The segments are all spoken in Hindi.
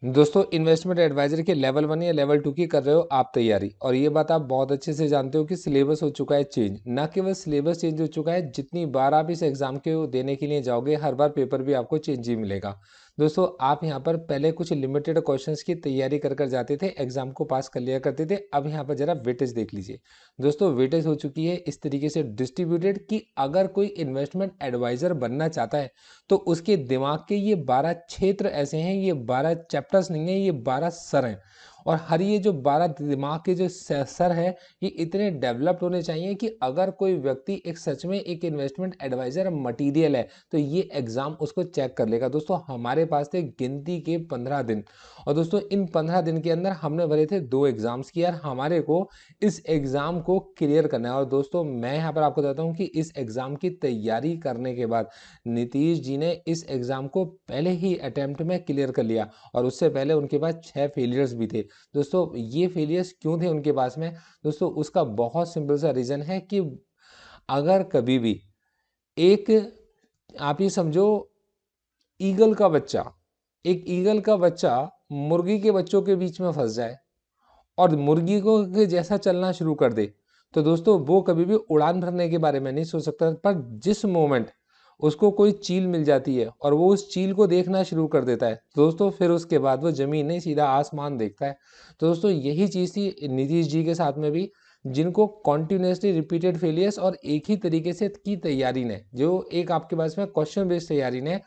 दोस्तों इन्वेस्टमेंट एडवाइजर के लेवल 1 या लेवल 2 की कर रहे हो आप तैयारी, और ये बात आप बहुत अच्छे से जानते हो कि सिलेबस हो चुका है चेंज। ना केवल सिलेबस चेंज हो चुका है, जितनी बार आप इस एग्जाम के देने के लिए जाओगे हर बार पेपर भी आपको चेंज ही मिलेगा। दोस्तों आप यहाँ पर पहले कुछ लिमिटेड क्वेश्चंस की तैयारी कर कर जाते थे, एग्जाम को पास कर लिया करते थे। अब यहाँ पर जरा वेटेज देख लीजिए। दोस्तों वेटेज हो चुकी है इस तरीके से डिस्ट्रीब्यूटेड कि अगर कोई इन्वेस्टमेंट एडवाइजर बनना चाहता है तो उसके दिमाग के ये 12 क्षेत्र ऐसे हैं, ये 12 चैप्टर्स नहीं है, ये 12 सर हैं। और हर ये जो 12 दिमाग के जो सर है, ये इतने डेवलप्ड होने चाहिए कि अगर कोई व्यक्ति एक सच में एक इन्वेस्टमेंट एडवाइजर मटेरियल है तो ये एग्जाम उसको चेक कर लेगा। दोस्तों हमारे पास थे गिनती के 15 दिन, और दोस्तों इन 15 दिन के अंदर हमने भरे थे 2 एग्जाम्स की, और हमारे को इस एग्जाम को क्लियर करना है। और दोस्तों मैं यहाँ पर आपको बताता हूँ कि इस एग्जाम की तैयारी करने के बाद नीतीश जी ने इस एग्जाम को पहले ही अटेम्प्ट में क्लियर कर लिया, और उससे पहले उनके पास 6 फेलियर्स भी थे। दोस्तों ये फेलियर्स क्यों थे उनके पास में? दोस्तों उसका बहुत सिंपल सा रीजन है कि अगर कभी भी एक, आप ये समझो, ईगल का बच्चा, एक ईगल का बच्चा मुर्गी के बच्चों के बीच में फंस जाए और मुर्गी को के जैसा चलना शुरू कर दे, तो दोस्तों वो कभी भी उड़ान भरने के बारे में नहीं सोच सकता। पर जिस मोमेंट उसको कोई चील मिल जाती है और वो उस चील को देखना शुरू कर देता है, तो दोस्तों फिर उसके बाद वो जमीन नहीं सीधा आसमान देखता है। तो दोस्तों यही चीज़ थी नीतीश जी के साथ में भी, जिनको कॉन्टिन्यूसली रिपीटेड फेलियर्स और एक ही तरीके से की तैयारी ने, जो एक आपके पास में क्वेश्चन बेस्ड तैयारी ने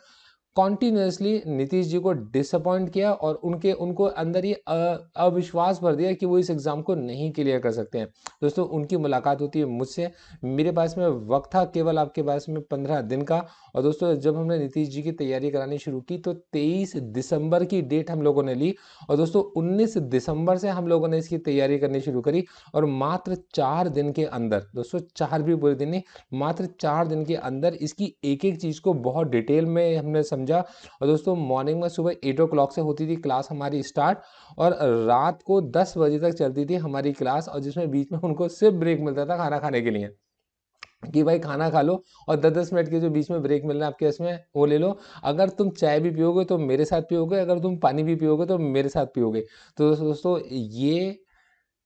कॉन्टिन्यूसली नीतीश जी को डिसअपॉइंट किया और उनको अंदर ये अविश्वास भर दिया कि वो इस एग्जाम को नहीं क्लियर कर सकते हैं। दोस्तों उनकी मुलाकात होती है मुझसे, मेरे पास में वक्त था केवल आपके पास में 15 दिन का। और दोस्तों जब हमने नीतीश जी की तैयारी करानी शुरू की तो 23 दिसंबर की डेट हम लोगों ने ली, और दोस्तों 19 दिसंबर से हम लोगों ने इसकी तैयारी करनी शुरू करी। और मात्र 4 दिन के अंदर, दोस्तों 4 भी पूरे दिन नहीं, मात्र 4 दिन के अंदर इसकी एक एक चीज़ को बहुत डिटेल में हमने समझा। और दोस्तों मॉर्निंग में सुबह 8 o'clock से होती थी क्लास हमारी स्टार्ट, और रात को 10 बजे तक चलती थी हमारी क्लास, और जिसमें बीच में उनको सिर्फ ब्रेक मिलता था खाना खाने के लिए, कि भाई खाना खा लो और 10-10 मिनट के जो बीच में ब्रेक मिल रहा है आपके इसमें वो ले लो। अगर तुम चाय भी पियोगे तो मेरे साथ पियोगे, अगर तुम पानी भी पियोगे तो मेरे साथ पियोगे। तो दोस्तों ये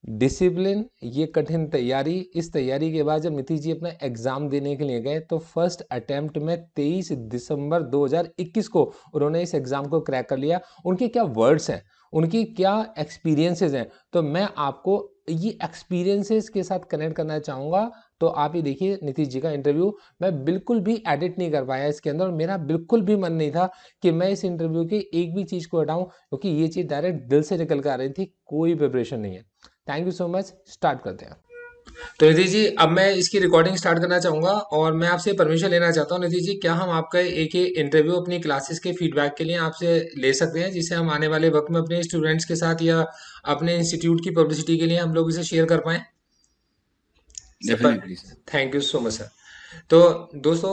डिसिप्लिन, ये कठिन तैयारी, इस तैयारी के बाद जब नीतीश जी अपना एग्जाम देने के लिए गए तो फर्स्ट अटेम्प्ट में 23 दिसंबर 2021 को उन्होंने इस एग्जाम को क्रैक कर लिया। उनके क्या वर्ड्स हैं, उनकी क्या एक्सपीरियंसेस हैं, तो मैं आपको ये एक्सपीरियंसेस के साथ कनेक्ट करना चाहूँगा। तो आप ये देखिए नीतीश जी का इंटरव्यू, मैं बिल्कुल भी एडिट नहीं कर पाया इसके अंदर, और मेरा बिल्कुल भी मन नहीं था कि मैं इस इंटरव्यू की एक भी चीज़ को हटाऊं, क्योंकि ये चीज़ डायरेक्ट दिल से निकल कर आ रही थी, कोई प्रिपरेशन नहीं है। Thank you so much, start करते हैं। तो निधि जी अब मैं इसकी रिकॉर्डिंग स्टार्ट करना चाहूंगा, और मैं आपसे परमिशन लेना चाहता हूँ निधि जी, क्या हम आपका एक इंटरव्यू अपनी क्लासेस के फीडबैक के लिए आपसे ले सकते हैं, जिससे हम आने वाले वक्त में अपने स्टूडेंट्स के साथ या अपने इंस्टीट्यूट की पब्लिसिटी के लिए हम लोग इसे शेयर कर पाएं? Sir, definitely sir. Thank you so much sir. तो दोस्तों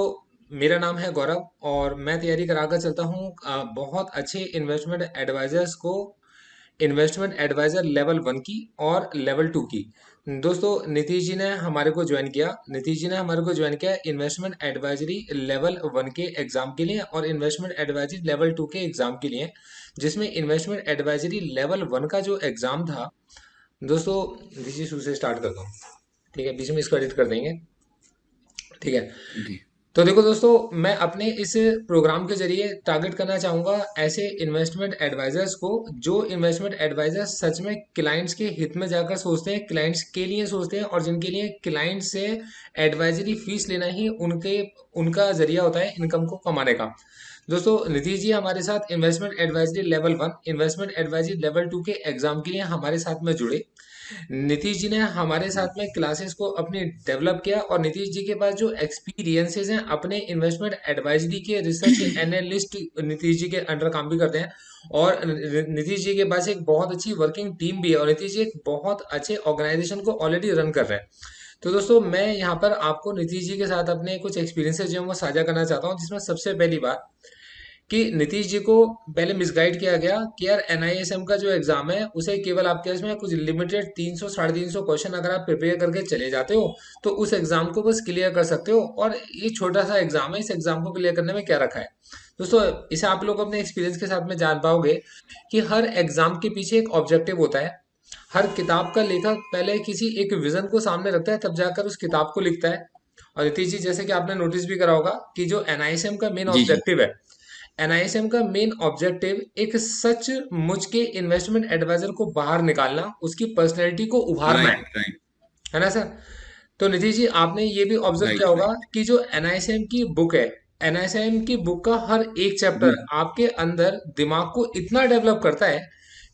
मेरा नाम है गौरव, और मैं तैयारी कराकर चलता हूँ बहुत अच्छे इन्वेस्टमेंट एडवाइजर्स को, इन्वेस्टमेंट एडवाइजर लेवल 1 की और लेवल 2 की। दोस्तों नीतीश जी ने हमारे को ज्वाइन किया इन्वेस्टमेंट एडवाइजरी लेवल 1 के एग्जाम के लिए और इन्वेस्टमेंट एडवाइजरी लेवल 2 के एग्जाम के लिए, जिसमें इन्वेस्टमेंट एडवाइजरी लेवल 1 का जो एग्जाम था, दोस्तों नीतीश जी शुरू से स्टार्ट करता हूँ, ठीक है, बीच में इसको एडिट कर देंगे, ठीक है। जी। तो देखो दोस्तों, मैं अपने इस प्रोग्राम के जरिए टारगेट करना चाहूंगा ऐसे इन्वेस्टमेंट एडवाइजर्स को, जो इन्वेस्टमेंट एडवाइजर्स सच में क्लाइंट्स के हित में जाकर सोचते हैं, क्लाइंट्स के लिए सोचते हैं, और जिनके लिए क्लाइंट से एडवाइजरी फीस लेना ही उनका जरिया होता है इनकम को कमाने का। दोस्तों नीतीश जी हमारे साथ investment advisory level 1, investment advisory level 2 के एग्जाम के लिए हमारे साथ में जुड़े। नीतीश जी ने हमारे साथ में क्लासेस को अपनी डेवलप किया, और नीतीश जी के पास जो एक्सपीरियंसेस हैं अपने इन्वेस्टमेंट एडवाइजरी के, रिसर्च एनालिस्ट नीतीश जी के अंडर काम भी करते हैं, और नीतीश जी के पास एक बहुत अच्छी वर्किंग टीम भी है, और नीतीश जी एक बहुत अच्छे ऑर्गेनाइजेशन को ऑलरेडी रन कर रहे हैं। तो दोस्तों मैं यहाँ पर आपको नीतीश जी के साथ अपने कुछ एक्सपीरियंसेस जो है वो साझा करना चाहता हूँ, जिसमें सबसे पहली बात कि नीतीश जी को पहले मिसगाइड किया गया कि यार एनआईएसएम का जो एग्जाम है उसे केवल आपके इसमें कुछ लिमिटेड 300 350 क्वेश्चन अगर आप प्रिपेयर करके चले जाते हो तो उस एग्जाम को बस क्लियर कर सकते हो, और ये छोटा सा एग्जाम है, इस एग्जाम को क्लियर करने में क्या रखा है। दोस्तों इसे आप लोग अपने एक्सपीरियंस के साथ में जान पाओगे कि हर एग्जाम के पीछे एक ऑब्जेक्टिव होता है। हर किताब का लेखक पहले किसी एक विजन को सामने रखता है, तब जाकर उस किताब को लिखता है। और नीतीश जी, जैसे कि आपने नोटिस भी करा होगा कि जो एनआईएसएम का मेन जी जी। ऑब्जेक्टिव है, एनआईएसएम का मेन ऑब्जेक्टिव एक सच मुझ के इन्वेस्टमेंट एडवाइजर को बाहर निकालना, उसकी पर्सनैलिटी को उभारना राइट राइट है ना सर? तो निधि जी, आपने ये भी ऑब्जर्व किया राइट होगा राइट। कि जो एनआईएसएम की बुक है, एनआईएसएम की बुक का हर एक चैप्टर हम्म। आपके अंदर दिमाग को इतना डेवलप करता है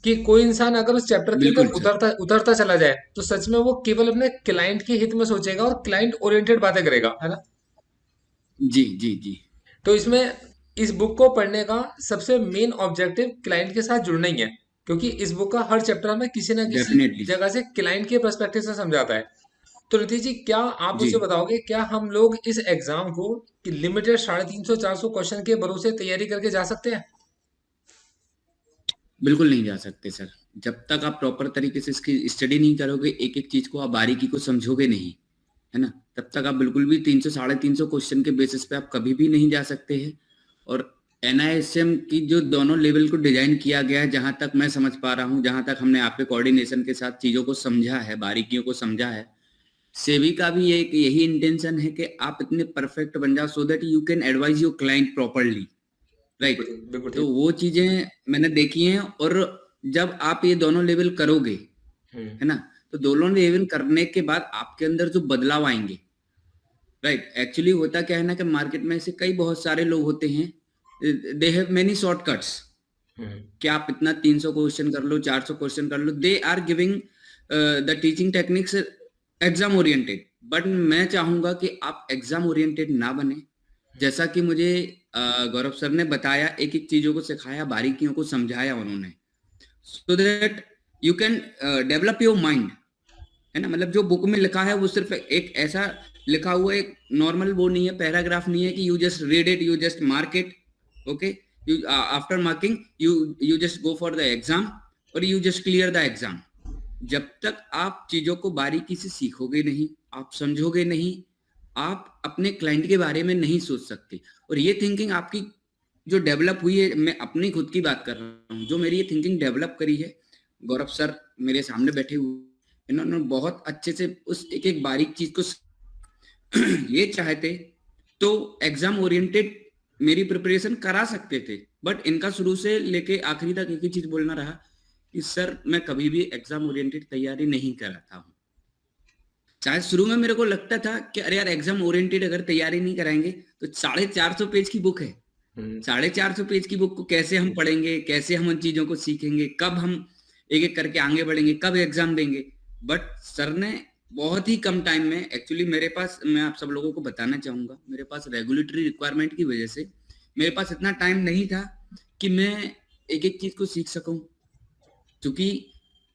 कि कोई इंसान अगर उस चैप्टर के बिल्कुल अंदर सर। उतरता उतरता चला जाए तो सच में वो केवल अपने क्लाइंट के हित में सोचेगा और क्लाइंट ओरिएंटेड बातें करेगा, है ना? जी जी जी। तो इसमें इस बुक को पढ़ने का सबसे मेन ऑब्जेक्टिव क्लाइंट के साथ जुड़ना ही है, क्योंकि इस बुक का हर चैप्टर हमें किसी ना किसी डेफिनेटली। जगह से क्लाइंट के पर्सपेक्टिव से समझाता है। तो नीतीश जी, क्या आप जी। मुझे बताओगे, क्या हम लोग इस एग्जाम को लिमिटेड 350 400 क्वेश्चन के भरोसे तैयारी करके जा सकते हैं? बिल्कुल नहीं जा सकते सर। जब तक आप प्रॉपर तरीके से इसकी स्टडी नहीं करोगे, एक एक चीज को आप बारीकी को समझोगे नहीं, है ना, तब तक आप बिल्कुल भी 300 350 क्वेश्चन के बेसिस पे आप कभी भी नहीं जा सकते हैं। और एनआईएसएम की जो दोनों लेवल को डिजाइन किया गया है, जहां तक मैं समझ पा रहा हूँ, जहां तक हमने आपके कोऑर्डिनेशन के साथ चीजों को समझा है, बारीकियों को समझा है, सेबी का भी एक यही इंटेंशन है कि आप इतने परफेक्ट बन जाओ so that you can advise your client properly. बिल्कुल राइट। ठीक, बिल्कुल तो ठीक। वो चीजें मैंने देखी हैं। और जब आप ये दोनों लेवल करोगे, हम्म। है ना, तो दोनों लेवल करने के बाद आपके अंदर जो बदलाव आएंगे, राइट, एक्चुअली होता क्या है ना कि मार्केट में ऐसे कई बहुत सारे लोग होते हैं, दे हैव मेनी शॉर्टकट्स, हम्म। कि आप इतना 300 क्वेश्चन कर लो, 400 क्वेश्चन कर लो, they are giving the teaching techniques exam oriented. But मैं चाहूंगा कि आप एग्जाम ओरिएंटेड ना बने। जैसा कि मुझे गौरव सर ने बताया, एक एक चीजों को सिखाया, बारीकियों को समझाया उन्होंने, so that you can develop your mind, है ना। मतलब जो बुक में लिखा है वो सिर्फ एक ऐसा लिखा हुआ एक नॉर्मल वो नहीं है, पैराग्राफ नहीं है कि you just read it, you just mark it, okay, you after marking you you just go for the exam और you just clear the exam. जब तक आप चीजों को बारीकी से सीखोगे नहीं, आप समझोगे नहीं, आप अपने क्लाइंट के बारे में नहीं सोच सकते। और ये थिंकिंग आपकी जो डेवलप हुई है, मैं अपनी खुद की बात कर रहा हूँ, जो मेरी ये थिंकिंग डेवलप करी है, गौरव सर मेरे सामने बैठे हुए, इन्होंने बहुत अच्छे से उस एक एक बारीक चीज को ये चाहते तो एग्जाम ओरिएंटेड मेरी प्रिपरेशन करा सकते थे। बट इनका शुरू से लेके आखिरी तक एक ही चीज बोलना रहा कि सर मैं कभी भी एग्जाम ओरिएंटेड तैयारी नहीं कराता हूँ। शायद शुरू में मेरे को लगता था कि अरे यार, एग्जाम ओरिएंटेड अगर तैयारी नहीं कराएंगे तो 450 पेज की बुक है, हम्म। 450 पेज की बुक को कैसे हम पढ़ेंगे, कैसे हम उन चीजों को सीखेंगे, कब हम एक एक करके आगे बढ़ेंगे, कब एग्जाम देंगे। बट सर ने बहुत ही कम टाइम में, एक्चुअली मेरे पास, मैं आप सब लोगों को बताना चाहूंगा, मेरे पास रेगुलेटरी रिक्वायरमेंट की वजह से मेरे पास इतना टाइम नहीं था कि मैं एक एक चीज को सीख सकूं। क्योंकि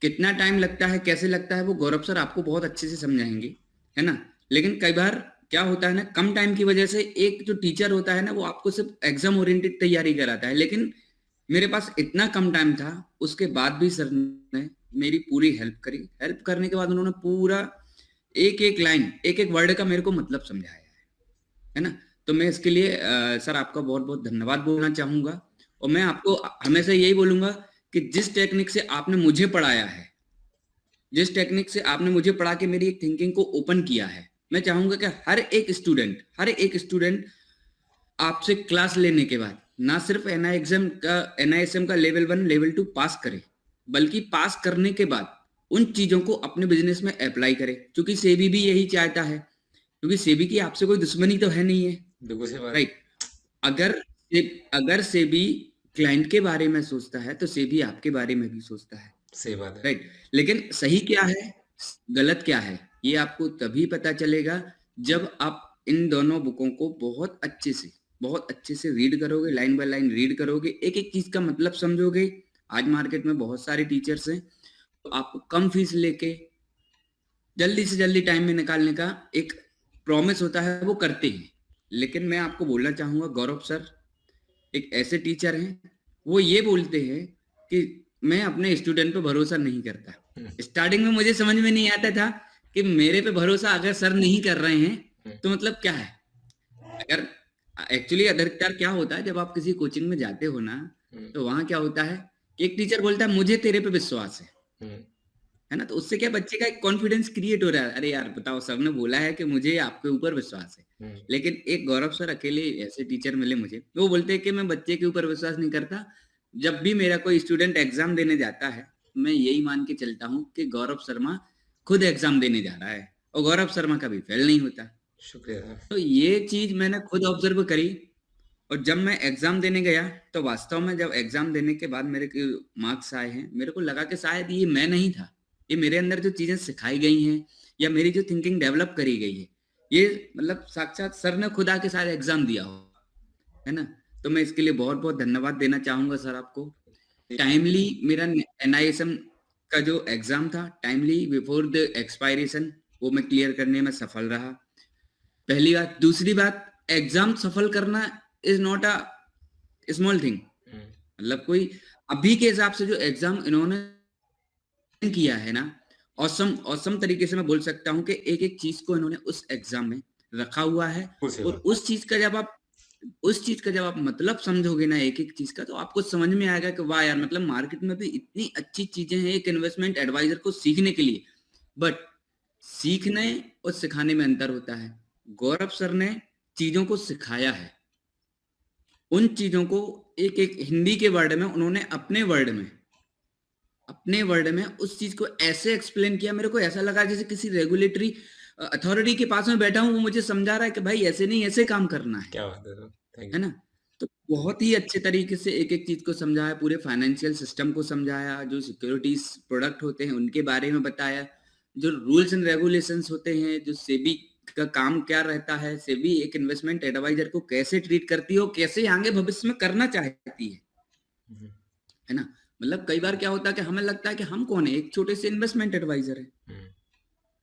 कितना टाइम लगता है, कैसे लगता है, वो गौरव सर आपको बहुत अच्छे से समझाएंगे, है ना। लेकिन कई बार क्या होता है ना, कम टाइम की वजह से एक जो टीचर होता है ना, वो आपको सिर्फ एग्जाम ओरिएंटेड तैयारी कराता है। लेकिन मेरे पास इतना कम टाइम था, उसके बाद भी सर ने मेरी पूरी हेल्प करी। हेल्प करने के बाद उन्होंने पूरा एक एक लाइन, एक एक वर्ड का मेरे को मतलब समझाया है ना। तो मैं इसके लिए सर आपका बहुत बहुत धन्यवाद बोलना चाहूंगा। और मैं आपको हमेशा यही बोलूंगा कि जिस टेक्निक से आपने मुझे पढ़ाया है, जिस टेक्निक से आपने मुझे पढ़ा के मेरी एक थिंकिंग को ओपन किया है, मैं चाहूंगा कि हर एक स्टूडेंट आपसे क्लास लेने के बाद ना सिर्फ एनआईएसएम का लेवल 1 लेवल 2 पास करे, बल्कि पास करने के बाद उन चीजों को अपने बिजनेस में अप्लाई करे। क्योंकि सेबी भी यही चाहता है, क्योंकि सेबी की आपसे कोई दुश्मनी तो है नहीं है, बिल्कुल सही बात। राइट। अगर अगर सेबी क्लाइंट के बारे में सोचता है तो सेबी आपके बारे में भी सोचता है, सही बात है। राइट। लेकिन सही क्या है, गलत क्या है, ये आपको तभी पता चलेगा जब आप इन दोनों बुकों को बहुत अच्छे से रीड करोगे, लाइन बाय लाइन रीड करोगे, एक एक चीज का मतलब समझोगे। आज मार्केट में बहुत सारे टीचर्स हैं, तो आपको कम फीस लेके जल्दी से जल्दी टाइम में निकालने का एक प्रॉमिस होता है, वो करते हैं। लेकिन मैं आपको बोलना चाहूंगा, गौरव सर एक ऐसे टीचर हैं, वो ये बोलते हैं कि मैं अपने स्टूडेंट पे भरोसा नहीं करता। हम्म। स्टार्टिंग में मुझे समझ में नहीं आता था कि मेरे पे भरोसा अगर सर नहीं कर रहे हैं हम्म। तो मतलब क्या है। अगर एक्चुअली अधिकतर क्या होता है, जब आप किसी कोचिंग में जाते हो ना, तो वहाँ क्या होता है कि एक टीचर बोलता है मुझे तेरे पे विश्वास है ना? तो उससे क्या बच्चे का एक कॉन्फिडेंस क्रिएट हो रहा है, अरे यार बताओ सर ने बोला है कि मुझे आपके ऊपर विश्वास है। लेकिन एक गौरव सर अकेले ऐसे टीचर मिले मुझे, वो बोलते हैं कि मैं बच्चे के ऊपर विश्वास नहीं करता, जब भी मेरा कोई स्टूडेंट एग्ज़ाम देने जाता है, मैं यही मान के चलता हूँ कि गौरव शर्मा खुद एग्ज़ाम देने जा रहा है और गौरव शर्मा कभी फेल नहीं होता। शुक्रिया सर। तो ये चीज़ मैंने खुद ऑब्ज़र्व करी और जब मैं एग्ज़ाम देने गया, तो वास्तव में जब एग्ज़ाम देने के बाद मेरे के मार्क्स आए हैं, मेरे को लगा कि शायद ये मैं नहीं था। ये मेरे अंदर जो चीज़ें सिखाई गई हैं या मेरी जो थिंकिंग डेवलप करी गई है, ये मतलब साक्षात सर ने खुद आके शायद एग्ज़ाम दिया हो, है ना? तो मैं इसके लिए बहुत-बहुत धन्यवाद देना चाहूँगा सर आपको। टाइमली मेरा एनआईएसएम का जो एग्ज़ाम था, टाइमली बिफोर द एक्सपायरेशन वो मैं क्लियर करने में सफल रहा। पहली बात। दूसरी बात, एग्ज़ाम सफल करना is not a small thing. मतलब कोई अभी के हिसाब से जो एग्ज़ाम इन्होंने किया है ना, ऑसम ऑसम तरीके से मैं बोल सकता हूँ कि एक-एक चीज़ को इन्होंने उस एग्ज़ाम में रखा हुआ है और उस चीज़ का जब आप मतलब समझोगे ना एक-एक चीज़ का, तो आपको समझ में आएगा कि वाह यार! मतलब मार्केट में भी इतनी अच्छी चीज़ें हैं एक इन्वेस्टमेंट एडवाइज़र को सीखने के लिए। बट सीखने और सिखाने में अंतर होता है। गौरव सर ने चीज़ों को सिखाया है। उन चीज़ों को एक-एक हिंदी के वर्ड में उन्होंने अपने वर्ड में उस चीज़ को ऐसे एक्सप्लेन किया, मेरे को ऐसा लगा जैसे किसी रेगुलेटरी अथॉरिटी के पास में बैठा हूँ, वो मुझे समझा रहा है कि भाई ऐसे नहीं, ऐसे काम करना क्या बात है सर, थैंक है यू। ना? तो बहुत ही अच्छे तरीके से एक-एक चीज़ को समझाया, पूरे फाइनेंशियल सिस्टम को समझाया, जो सिक्योरिटीज़ प्रोडक्ट होते हैं उनके बारे में बताया, जो रूल्स एंड रेगुलेशंस होते हैं, जो सेबी का काम क्या रहता है, सेबी एक इन्वेस्टमेंट एडवाइज़र को कैसे ट्रीट करती है और कैसे आगे भविष्य में करना चाहती है ना? मतलब कई बार क्या होता है कि हमें लगता है कि हम कौन है? एक छोटे से इन्वेस्टमेंट एडवाइज़र हैं,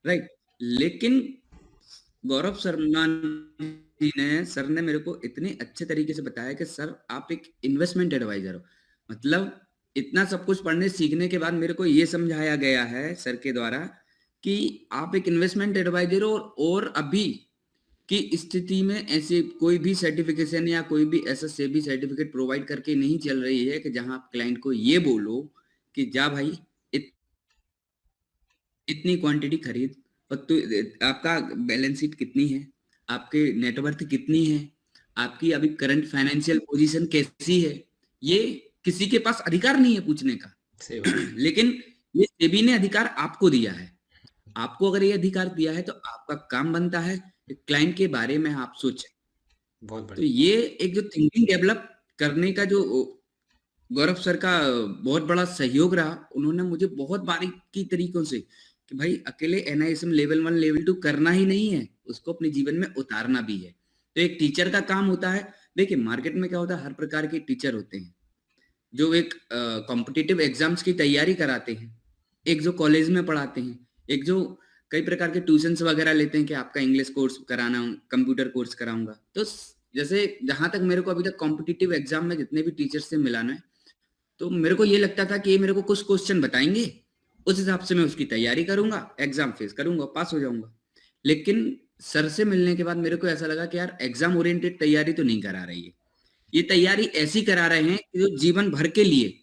राइट? लेकिन गौरव शर्मा जी ने सर ने मेरे को इतने अच्छे तरीके से बताया कि सर आप एक इन्वेस्टमेंट एडवाइजर हो। मतलब इतना सब कुछ पढ़ने सीखने के बाद मेरे को ये समझाया गया है सर के द्वारा कि आप एक इन्वेस्टमेंट एडवाइजर हो और अभी की स्थिति में ऐसे कोई भी सर्टिफिकेशन या कोई भी ऐसा सेबी सर्टिफिकेट प्रोवाइड करके नहीं चल रही है कि जहां आप क्लाइंट को ये बोलो कि जा भाई इतनी क्वांटिटी खरीद और तू आपका बैलेंस शीट कितनी है, आपके नेटवर्थ कितनी है, आपकी अभी करंट फाइनेंशियल पोजीशन कैसी है, ये किसी के पास अधिकार नहीं है पूछने का। सही बात। लेकिन ये सेबी ने अधिकार आपको दिया है। आपको अगर ये अधिकार दिया है तो आपका काम बनता है कि क्लाइंट के बारे में आप सोचें। बहुत तो बढ़िया। ये एक जो थिंकिंग डेवलप करने का जो गौरव सर का बहुत बड़ा सहयोग रहा। उन्होंने मुझे बहुत बारीकी तरीकों से कि भाई अकेले एनआईएसएम लेवल 1 लेवल 2 करना ही नहीं है, उसको अपने जीवन में उतारना भी है। तो एक टीचर का काम होता है। देखिए मार्केट में क्या होता है, हर प्रकार के टीचर होते हैं जो एक कॉम्पिटिटिव एग्जाम्स की तैयारी कराते हैं, एक जो कॉलेज में पढ़ाते हैं, एक जो कई प्रकार के ट्यूशंस वगैरह लेते हैं कि आपका इंग्लिश कोर्स कराना, कंप्यूटर कोर्स कराऊंगा। तो जैसे जहां तक मेरे को अभी तक कॉम्पिटिटिव एग्जाम में जितने भी टीचर्स से मिलाना है, तो मेरे को ये लगता था कि ये मेरे को कुछ क्वेश्चन बताएंगे, उस हिसाब से मैं उसकी तैयारी करूंगा, एग्जाम फेस करूंगा, पास हो जाऊंगा। लेकिन सर से मिलने के बाद मेरे को ऐसा लगा कि यार एग्जाम ओरिएंटेड तैयारी तो नहीं करा रही है, ये तैयारी ऐसी करा रहे हैं कि जो जीवन भर के लिए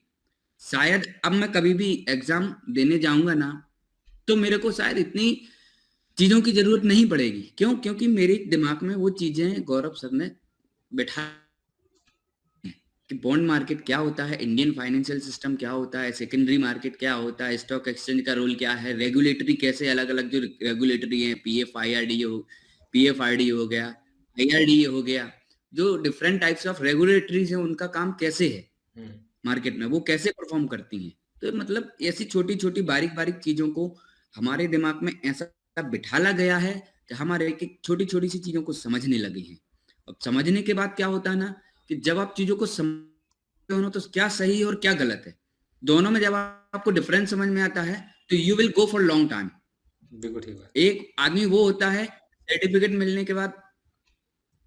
शायद अब मैं कभी भी एग्जाम देने जाऊंगा ना, तो मेरे को शायद इतनी चीजों की जरूरत नहीं पड़ेगी। क्यों? क्योंकि मेरे दिमाग में वो चीजें गौरव सर ने बैठा कि बॉन्ड मार्केट क्या होता है, इंडियन फाइनेंशियल सिस्टम क्या होता है, सेकेंडरी मार्केट क्या होता है, स्टॉक एक्सचेंज का रोल क्या है, रेगुलेटरी कैसे अलग-अलग जो रेगुलेटरी है, पीएफआईडी हो गया, आईआरडीए हो गया, जो डिफरेंट टाइप्स ऑफ रेगुलेटरीज हैं उनका काम कैसे है मार्केट में, वो कैसे परफॉर्म करती हैं। तो मतलब ऐसी छोटी-छोटी बारीक-बारीक चीज़ों को हमारे दिमाग में ऐसा बिठाला गया है कि हमारे एक-एक छोटी-छोटी सी चीज़ों को समझने लगे हैं। अब समझने के बाद क्या होता है ना कि जब आप चीज़ों को समझते हो ना तो क्या सही है और क्या गलत है, दोनों में जब आपको डिफरेंस समझ में आता है तो you will go for long time. बिल्कुल ठीक बात। एक आदमी वो होता है सर्टिफिकेट मिलने के बाद,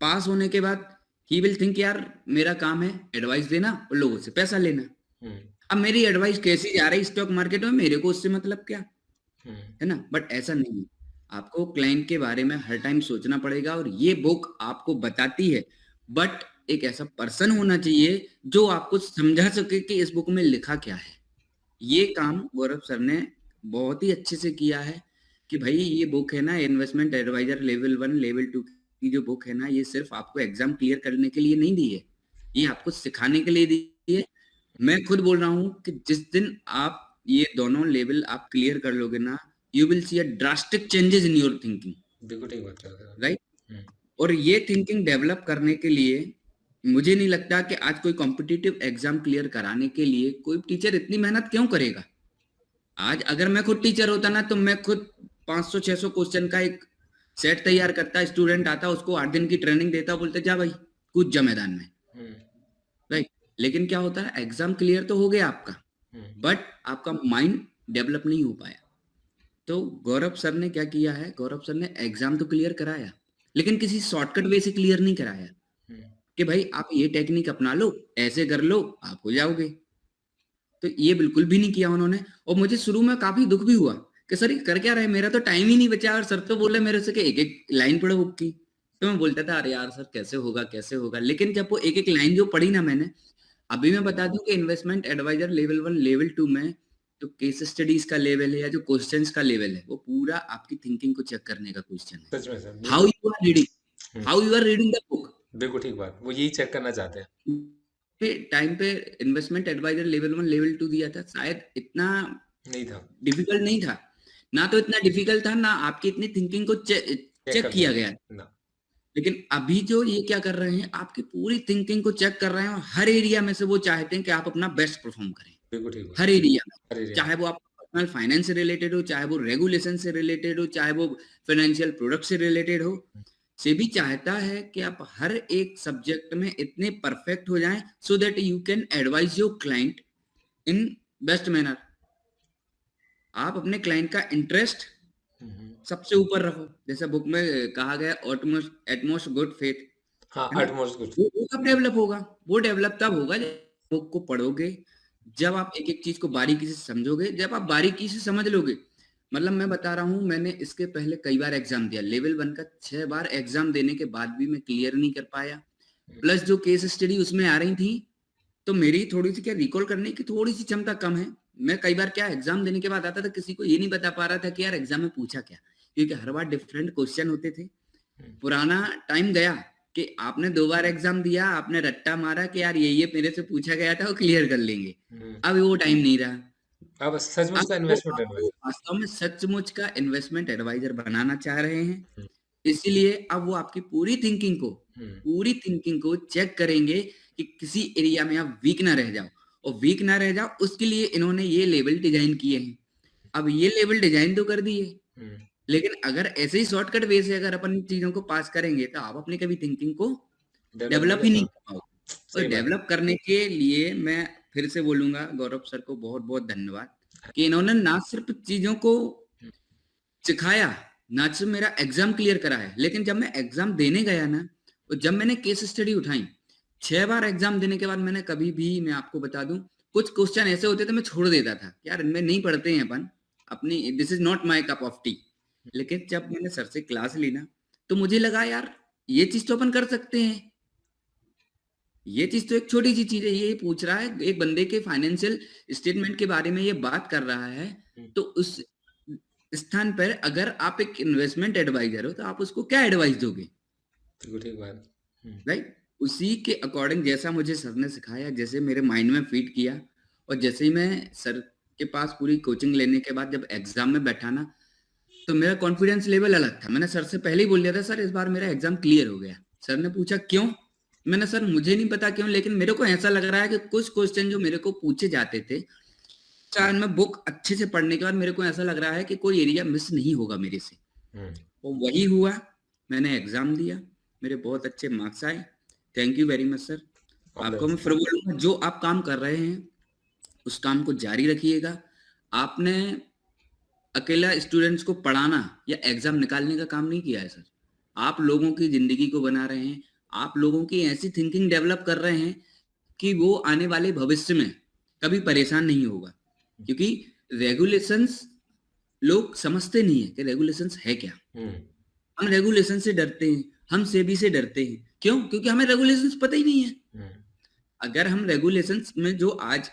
पास होने के बाद ही विल थिंक यार मेरा काम है एडवाइस देना और लोगों से पैसा लेना। अब मेरी एडवाइस कैसी जा रही स्टॉक मार्केट में, मेरे को उससे मतलब क्या, है ना? बट ऐसा नहीं है। आपको क्लाइंट के बारे में हर टाइम सोचना पड़ेगा और ये बुक आपको बताती है बट एक ऐसा पर्सन होना चाहिए जो आपको समझा सके कि इस बुक में लिखा क्या है। ये काम गौरव सर ने बहुत ही अच्छे से किया है कि भाई ये बुक है ना, इन्वेस्टमेंट एडवाइजर लेवल 1 लेवल 2 की जो बुक है ना, ये सिर्फ आपको एग्जाम क्लियर करने के लिए नहीं दी है, ये आपको सिखाने के लिए दी है। मैं खुद बोल रहा हूँ कि जिस दिन आप ये दोनों लेवल आप क्लियर कर लोगे ना, you will see a drastic changes in your thinking, बिल्कुल ठीक बात कर रहे हैं आप। राइट। हम्म, और ये थिंकिंग डेवलप करने के लिए मुझे नहीं लगता कि आज कोई कॉम्पिटिटिव एग्जाम क्लियर कराने के लिए कोई टीचर इतनी मेहनत क्यों करेगा। आज अगर मैं खुद टीचर होता ना, तो मैं खुद 500-600 क्वेश्चन का एक सेट तैयार करता, स्टूडेंट आता, उसको 8 दिन की ट्रेनिंग देता, बोलते जा भाई कूद जा मैदान में, हम्म, राइट। लेकिन क्या होता है, एग्जाम क्लियर तो हो गया आपका, हम्म, बट आपका माइंड डेवलप नहीं हो पाया। तो गौरव सर ने क्या किया है, गौरव सर ने एग्जाम तो क्लियर कराया, लेकिन किसी शॉर्टकट वे से क्लियर नहीं कराया हम्म, कि भाई आप ये टेक्निक अपना लो, ऐसे कर लो, आप हो जाओगे। तो ये बिल्कुल भी नहीं किया उन्होंने। और मुझे शुरू में काफी दुख भी हुआ कि सर ये कर क्या रहे, मेरा तो टाइम ही नहीं बचा, और सर तो बोले मेरे से कि एक एक लाइन पढ़ो बुक की। तो मैं बोलता था अरे यार सर कैसे होगा कैसे होगा, लेकिन जब वो एक एक लाइन जो पढ़ी ना मैंने, अभी मैं बता दूं कि इन्वेस्टमेंट एडवाइजर लेवल 1 लेवल 2 में जो केस स्टडीज का लेवल है या जो क्वेश्चंस का लेवल है, वो पूरा आपकी थिंकिंग को चेक करने का क्वेश्चन है। सच में सर हाउ बिल्कुल। You are reading, hmm, how you are reading the book. बिल्कुल ठीक बात, वो यही चेक करना चाहते हैं। पे टाइम पे इन्वेस्टमेंट एडवाइजर लेवल 1 लेवल 2 दिया था, शायद इतना नहीं था। डिफिकल्ट नहीं था, ना तो इतना डिफिकल्ट था, ना आपकी इतनी थिंकिंग को चेक चेक करने किया का गया। ना। लेकिन अभी जो ये क्या कर रहे हैं, आपकी पूरी थिंकिंग को चेक कर रहे हैं, और हर एरिया में से वो चाहते हैं कि आप अपना बेस्ट परफॉर्म करें, बिल्कुल ठीक बात। हर एरिया में। हर एरिया में। चाहे वो आप पर्सनल फाइनेंस से रिलेटेड हो, चाहे वो रेगुलेशन से रिलेटेड हो, चाहे वो फाइनेंशियल प्रोडक्ट से रिलेटेड हो, सेबी चाहता है कि आप हर एक सब्जेक्ट में इतने परफेक्ट हो जाएं so that you can advise your client in best manner. आप अपने क्लाइंट का इंटरेस्ट हम्म, सबसे ऊपर रखो, जैसा बुक में कहा गया ऑटमोस्ट एटमोस्ट गुड फेथ, हाँ है ना। utmost कुछ। वो कब डेवलप होगा, वो डेवलप तब होगा जब बुक को पढ़ोगे, जब आप एक एक चीज को बारीकी से समझोगे, जब आप बारीकी से समझ लोगे। मतलब मैं बता रहा हूँ, मैंने इसके पहले कई बार एग्जाम दिया, लेवल 1 का 6 बार एग्जाम देने के बाद भी मैं क्लियर नहीं कर पाया। प्लस जो केस स्टडी उसमें आ रही थी, तो मेरी थोड़ी सी क्या रिकॉल करने की थोड़ी सी क्षमता कम है। मैं कई बार क्या एग्जाम देने के बाद आता था, किसी को ये नहीं बता पा रहा था कि यार एग्जाम में पूछा क्या, क्योंकि हर बार डिफरेंट क्वेश्चन होते थे। पुराना टाइम गया कि आपने 2 बार एग्जाम दिया, आपने रट्टा मारा कि यार ये मेरे से पूछा गया था, वो क्लियर कर लेंगे। अब वो टाइम नहीं रहा। अब सचमुच अब का वो इन्वेस्टमेंट आपको एडवाइजर। वास्तव में सचमुच का इन्वेस्टमेंट एडवाइजर बनाना चाह रहे हैं, इसीलिए अब वो आपकी पूरी थिंकिंग को चेक करेंगे कि किसी एरिया में आप वीक ना रह जाओ, और वीक ना रह जाओ उसके लिए इन्होंने ये लेवल डिजाइन किए हैं। अब ये लेवल डिजाइन तो कर दिए, लेकिन अगर ऐसे ही शॉर्टकट वे से अगर अपन चीजों को पास करेंगे, तो आप अपनी कभी थिंकिंग को डेवलप नहीं डेवलप कर ही नहीं पाओ। कर पाओगे। और सही बात है। डेवलप करने के लिए मैं फिर से बोलूंगा, गौरव सर को बहुत बहुत धन्यवाद कि इन्होंने ना सिर्फ चीजों को सिखाया, ना सिर्फ मेरा एग्जाम क्लियर करा है, लेकिन जब मैं एग्जाम देने गया ना, और जब मैंने केस स्टडी उठाई, 6 बार एग्जाम देने के बाद मैंने कभी भी, मैं आपको बता दूं, कुछ क्वेश्चन ऐसे होते थे मैं छोड़ देता था, यार इनमें नहीं पढ़ते हैं अपन, अपनी this is not my cup of T. लेकिन जब मैंने सर से क्लास ली ना, तो मुझे लगा यार ये चीज तो अपन कर सकते हैं। ये चीज तो एक छोटी सी चीज है, ये पूछ रहा है एक बंदे के फाइनेंशियल स्टेटमेंट के बारे में, ये बात कर रहा है। तो उस स्थान पर अगर आप एक इन्वेस्टमेंट एडवाइजर हो, तो आप उसको क्या एडवाइस दोगे, बिल्कुल ठीक बात। राइट। उसी के अकॉर्डिंग जैसा मुझे सर ने सिखाया, जैसे मेरे माइंड में फीड किया, और जैसे ही मैं सर के पास पूरी कोचिंग लेने के बाद जब एग्जाम में बैठा ना, तो मेरा कॉन्फिडेंस लेवल अलग था। मैंने सर से पहले ही बोल दिया था, सर इस बार मेरा एग्जाम क्लियर हो गया। सर ने पूछा क्यों, मैंने सर मुझे नहीं पता क्यों, लेकिन मेरे को ऐसा लग रहा है कि कुछ क्वेश्चन जो मेरे को पूछे जाते थे, शायद मैं बुक अच्छे से पढ़ने के बाद मेरे को ऐसा लग रहा है कि कोई एरिया मिस नहीं होगा मेरे से। और वही हुआ, मैंने एग्जाम दिया, मेरे बहुत अच्छे मार्क्स आए। Thank you very much sir. आपको मैं फिर बोलूंगा, जो आप काम कर रहे हैं उस काम को जारी रखिएगा। आपने अकेला स्टूडेंट्स को पढ़ाना या एग्जाम निकालने का काम नहीं किया है सर, आप लोगों की जिंदगी को बना रहे हैं, आप लोगों की ऐसी थिंकिंग डेवलप कर रहे हैं कि वो आने वाले भविष्य में कभी परेशान नहीं होगा। क्योंकि रेगुलेशंस लोग समझते नहीं है कि रेगुलेशंस है क्या। हम रेगुलेशन से डरते हैं, हम सेबी से डरते हैं, क्यों? क्योंकि हमें रेगुलेशंस पता ही नहीं है। हम्म, अगर हम रेगुलेशंस में जो आज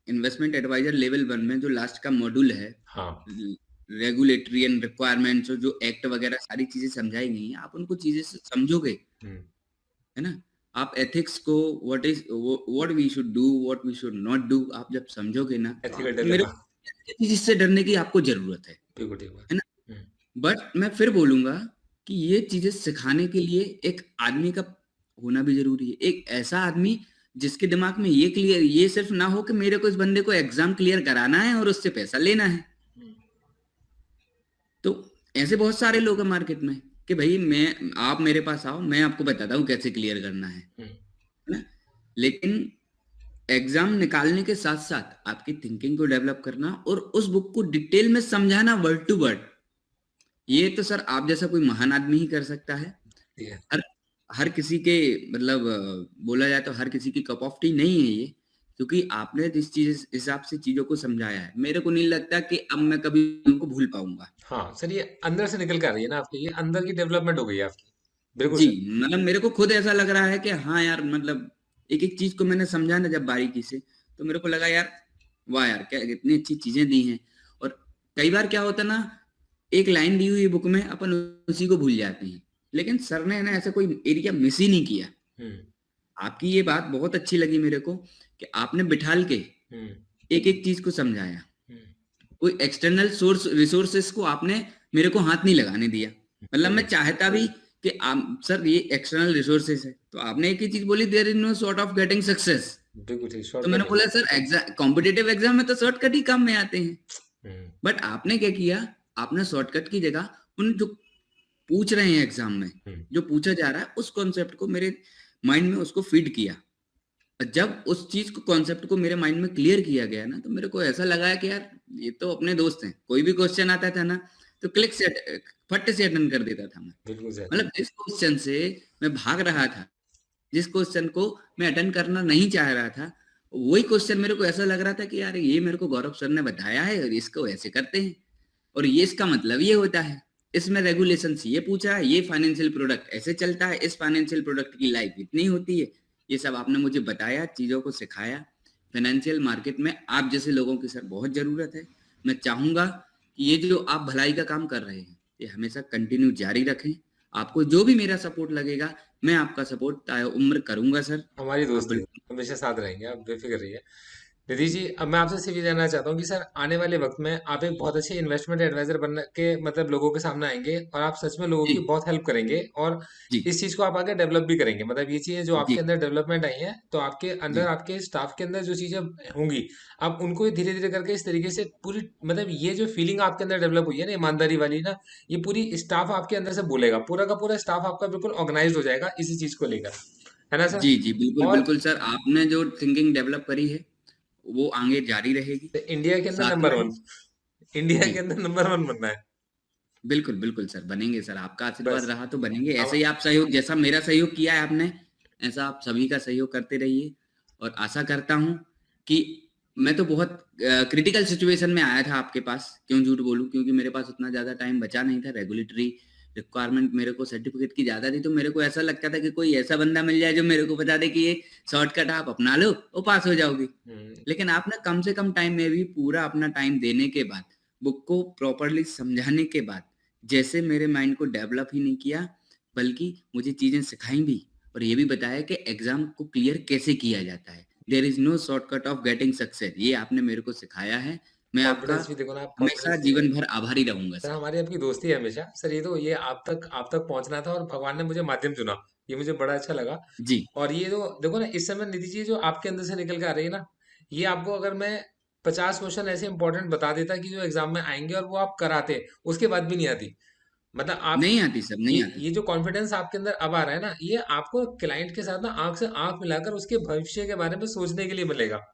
इन्वेस्टमेंट एडवाइजर लेवल 1 में जो लास्ट का मॉड्यूल है, हाँ। रेगुलेटरी एंड रिक्वायरमेंट्स और जो एक्ट वगैरह सारी चीजें समझाई गई हैं, आप उनको चीजें से समझोगे, हम्म, है ना? आप एथिक्स को what we should do, what we should not do, आप जब समझोगे ना, तो एथिकल आप मेरे डिलेमा। को इससे डरने की आपको जरूरत बिल्कुल ठीक बात। है ना? हम्म, बट मैं फिर बोलूंगा कि ये चीजें सिखाने के लिए एक आदमी का होना भी जरूरी है, एक ऐसा आदमी जिसके दिमाग में ये सिर्फ ना हो कि मेरे को इस बंदे को एग्जाम क्लियर कराना है और उससे पैसा लेना है। तो ऐसे बहुत सारे लोग हैं मार्केट में कि भाई आप मेरे पास आओ, मैं आपको बताता हूँ कैसे क्लियर करना है ना? लेकिन एग्जाम निकालने के साथ साथ आपकी थिंकिंग को डेवलप करना और उस बुक को डिटेल में समझाना वर्ड टू वर्ड, ये तो सर आप जैसा कोई महान आदमी ही कर सकता है। ठीक है। हर हर किसी के मतलब बोला जाए तो हर किसी की कप ऑफ टी नहीं है ये, क्योंकि आपने जिस चीज हिसाब से चीजों को समझाया है, मेरे को नहीं लगता कि अब मैं कभी उनको भूल पाऊंगा। हाँ सर, ये अंदर से निकल कर आ रही है ना आपकी, ये अंदर की डेवलपमेंट हो गई है आपकी। बिल्कुल जी, सर। मतलब मेरे को खुद ऐसा लग रहा है कि हाँ यार, मतलब एक एक चीज को मैंने समझा ना जब बारीकी से, तो मेरे को लगा यार, वाह यार क्या इतनी अच्छी चीजें दी हैं। और कई बार क्या होता है ना, एक लाइन दी हुई बुक में अपन उसी को भूल जाते हैं, लेकिन सर ने ना ऐसा कोई एरिया मिस ही नहीं किया। हम्म, आपकी ये बात बहुत अच्छी लगी मेरे को कि आपने बिठाल के हम्म, एक एक चीज को समझाया। हम्म, कोई एक्सटर्नल सोर्स रिसोर्सेस को आपने मेरे को हाथ नहीं लगाने दिया। मतलब मैं बिल्कुल चाहता भी कि आप सर ये एक्सटर्नल रिसोर्सेस है, तो आपने एक ही चीज बोली, there is no sort of getting success. बिल्कुल ठीक, तो मैंने शॉर्टकट नहीं बोला है। सर एग्जाम कॉम्पिटेटिव एग्जाम में तो शॉर्टकट ही काम में आते हैं। हम्म, बट आपने क्या किया, आपने शॉर्टकट की जगह उन जो पूछ रहे हैं एग्जाम में, हम्म, जो पूछा जा रहा है उस कॉन्सेप्ट को मेरे माइंड में उसको फीड किया। जब उस चीज को कॉन्सेप्ट को मेरे माइंड में क्लियर किया गया ना, तो मेरे को ऐसा लगा कि यार ये तो अपने दोस्त हैं। कोई भी क्वेश्चन आता था ना, तो क्लिक से फट से अटेंड कर देता था मैं। बिल्कुल सर। मतलब जिस क्वेश्चन से मैं भाग रहा था, जिस क्वेश्चन को मैं अटेंड करना नहीं चाह रहा था, वही क्वेश्चन मेरे को ऐसा लग रहा था कि यार ये मेरे को गौरव सर ने बताया है और इसको ऐसे करते हैं, और ये इसका मतलब ये होता है, इसमें रेगुलेशंस ये पूछा है, ये फाइनेंशियल प्रोडक्ट ऐसे चलता है, इस फाइनेंशियल प्रोडक्ट की लाइफ इतनी होती है। ये सब आपने मुझे बताया, चीज़ों को सिखाया। फाइनेंशियल मार्केट में आप जैसे लोगों की सर बहुत ज़रूरत है। मैं चाहूँगा कि ये जो आप भलाई का काम कर रहे हैं, ये हमेशा कंटिन्यू जारी रखें। आपको जो भी मेरा सपोर्ट लगेगा, मैं आपका सपोर्ट ताय उम्र करूँगा सर। हमारी आप दोस्ती है, बिल्कुल। हमेशा साथ रहेंगे, आप बेफिक्र रहिए। निधि जी, अब मैं आपसे सिर्फ ये जानना चाहता हूँ कि सर आने वाले वक्त में आप एक बहुत अच्छे इन्वेस्टमेंट एडवाइजर बनने के मतलब लोगों के सामने आएंगे और आप सच में लोगों जी, की बहुत हेल्प करेंगे, और जी, इस चीज को आप आगे डेवलप भी करेंगे। मतलब ये चीजें जो जी, आपके अंदर डेवलपमेंट आई हैं, तो आपके अंदर, जी, आपके स्टाफ के अंदर जो चीजें होंगी, आप उनको धीरे धीरे करके इस तरीके से पूरी, मतलब ये जो फीलिंग आपके अंदर डेवलप हुई है ना, ईमानदारी वाली ना, ये पूरी स्टाफ आपके अंदर से बोलेगा, पूरा का पूरा स्टाफ आपका बिल्कुल ऑर्गेनाइज हो जाएगा इसी चीज को लेकर, है ना सर? जी, जी, बिल्कुल, और बिल्कुल सर, आपने जो थिंकिंग डेवलप करी है, वो आगे जारी रहेगी। इंडिया के अंदर साथ नंबर में वन, इंडिया जी, के अंदर नंबर वन बनना है। बिल्कुल, बिल्कुल सर, बनेंगे सर, आपका आशीर्वाद बस रहा तो बनेंगे। हम। ऐसे ही आप सहयोग, जैसा मेरा सहयोग किया है आपने, ऐसा आप सभी का सहयोग करते रहिए। और आशा करता हूँ कि मैं तो बहुत क्रिटिकल सिचुएशन में आया था आपके पास, क्यों झूठ बोलूँ, क्योंकि मेरे पास उतना ज़्यादा टाइम बचा नहीं था। रेगुलेटरी रिक्वायरमेंट मेरे को सर्टिफिकेट की ज़्यादा थी, तो मेरे को ऐसा लगता था कि कोई ऐसा बंदा मिल जाए जो मेरे को बता दे कि ये शॉर्टकट आप अपना लो, वो पास हो जाओगे। हम्म, लेकिन आपने कम से कम टाइम में भी पूरा अपना टाइम देने के बाद, बुक को प्रॉपर्ली समझाने के बाद, जैसे मेरे माइंड को डेवलप ही नहीं किया, बल्कि मुझे चीज़ें सिखाई भी, और ये भी बताया कि एग्ज़ाम को क्लियर कैसे किया जाता है। There is no shortcut of getting success, ये आपने मेरे को सिखाया है। मैं आपका कॉन्फिडेंस भी देखो ना, आप हमेशा कॉन्फिडेंस। जीवन भर आभारी रहूँगा सर सर। हमारी आपकी दोस्ती है हमेशा सर, ये तो ये आप तक पहुंचना था और भगवान ने मुझे माध्यम चुना, ये मुझे बड़ा अच्छा लगा। जी, और ये तो देखो ना, इस समय निधि जी जो आपके अंदर से निकल के आ रही है ना, ये आपको अगर मैं 50 क्वेश्चन ऐसे इंपॉर्टेंट बता देता कि जो एग्जाम में आएंगे और वो आप कराते, उसके बाद भी नहीं आती। मतलब आप, नहीं आती सर, नहीं आती। ये जो कॉन्फिडेंस आपके अंदर अब आ रहा है ना, ये आपको क्लाइंट के साथ ना आंख से आंख मिलाकर उसके भविष्य के बारे में सोचने के लिए मिलेगा।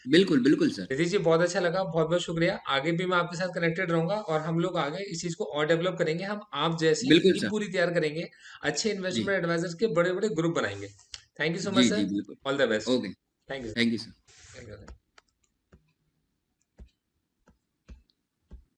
बिल्कुल, बिल्कुल सर। निधि जी बहुत अच्छा लगा, बहुत बहुत शुक्रिया। आगे भी मैं आपके साथ कनेक्टेड रहूंगा और हम लोग आगे इस चीज को और डेवलप करेंगे। हम आप जैसी बिल्कुल टीम सर। पूरी तैयार करेंगे, अच्छे जी, इन्वेस्टमेंट एडवाइजर्स के बड़े बड़े ग्रुप बनाएंगे। थैंक यू सो मच जी, जी, सर। बिल्कुल। All the best. Okay, thank thank you sir. You.